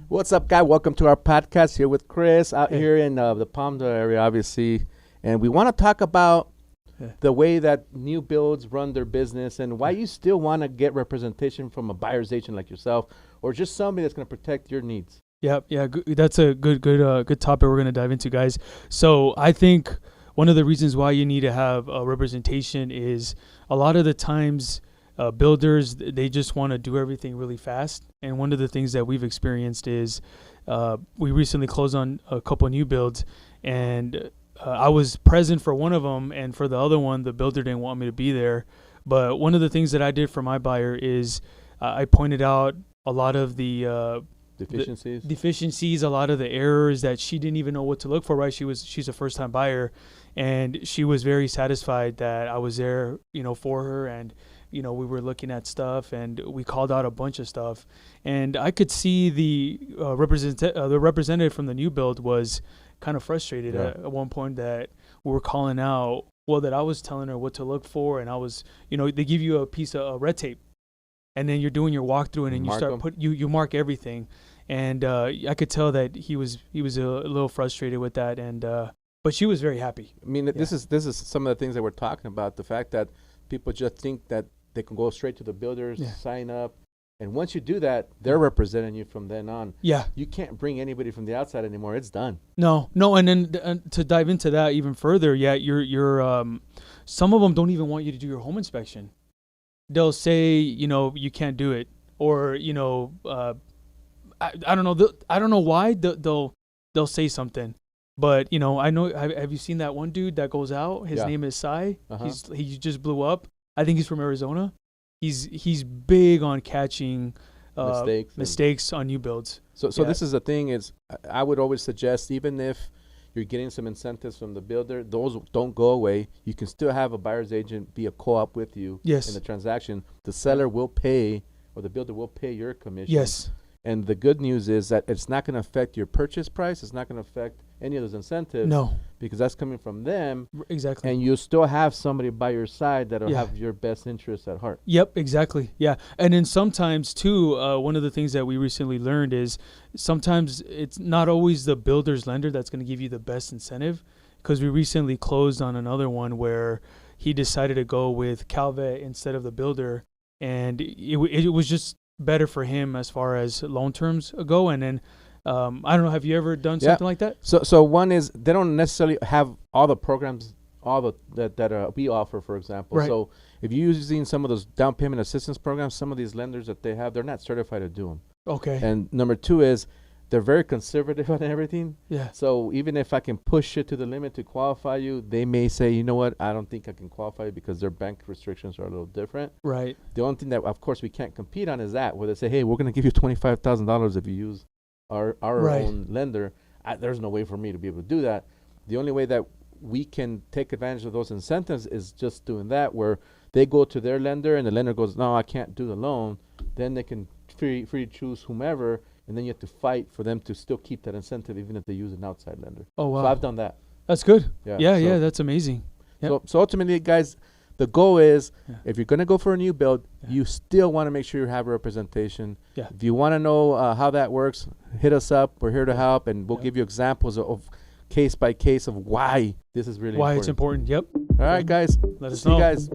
What's up, guy? Welcome to our podcast here with Chris out here in the Palmdale area, obviously. And we want to talk about the way that new builds run their business and why you still want to get representation from a buyer's agent like yourself or just somebody that's going to protect your needs. Yeah, that's a good topic we're going to dive into, guys. So I think one of the reasons why you need to have a representation is a lot of the times builders, they just want to do everything really fast. And one of the things that we've experienced is we recently closed on a couple of new builds, and I was present for one of them, and for the other one, the builder didn't want me to be there. But one of the things that I did for my buyer is I pointed out a lot of the deficiencies, a lot of the errors that she didn't even know what to look for, right? She's a first-time buyer, and she was very satisfied that I was there, for her, and we were looking at stuff, and we called out a bunch of stuff, and I could see the representative from the new build was kind of frustrated at one point that we were calling out, that I was telling her what to look for, and I was, they give you a piece of red tape, and then you're doing your walkthrough, and then you start you mark everything, and I could tell that he was a little frustrated with that, and but she was very happy. I mean, this is some of the things that we're talking about. The fact that people just think that they can go straight to the builders, sign up, and once you do that, they're representing you from then on. Yeah, you can't bring anybody from the outside anymore. It's done. No, and then to dive into that even further, you're some of them don't even want you to do your home inspection. They'll say, you can't do it, or I don't know. I don't know why they'll say something, but I know. Have you seen that one dude that goes out? His name is Sai. He just blew up. I think he's from Arizona. He's big on catching mistakes on new builds. So this is the thing is, I would always suggest, even if you're getting some incentives from the builder, those don't go away. You can still have a buyer's agent be a co-op with you in the transaction. The seller will pay, or the builder will pay your commission. Yes. And the good news is that it's not going to affect your purchase price. It's not going to affect any of those incentives. No. Because that's coming from them. Exactly. And you still have somebody by your side that'll have your best interests at heart. Yep, exactly. Yeah. And then sometimes, too, one of the things that we recently learned is sometimes it's not always the builder's lender that's going to give you the best incentive. Because we recently closed on another one where he decided to go with Calvet instead of the builder. And it was just better for him as far as loan terms go. And then I don't know, have you ever done something like that? So one is they don't necessarily have all the programs, that we offer, for example. Right. So if you're using some of those down payment assistance programs, some of these lenders that they have, they're not certified to do them. Okay. And number two is they're very conservative on everything. Yeah. So even if I can push it to the limit to qualify you, they may say, you know what, I don't think I can qualify you because their bank restrictions are a little different. Right. The only thing that, of course, we can't compete on is that, where they say, hey, we're going to give you $25,000 if you use our own lender. There's no way for me to be able to do that. The only way that we can take advantage of those incentives is just doing that, where they go to their lender and the lender goes, no, I can't do the loan. Then they can free choose whomever, and then you have to fight for them to still keep that incentive even if they use an outside lender. Oh, wow. So I've done that. That's good. Yeah, that's amazing. Yep. So ultimately, guys, the goal is if you're going to go for a new build, you still want to make sure you have representation. Yeah. If you want to know how that works, hit us up. We're here to help, and we'll give you examples of case by case of why this is really important. Why it's important. Yep. All right, guys. Let us See know. you guys.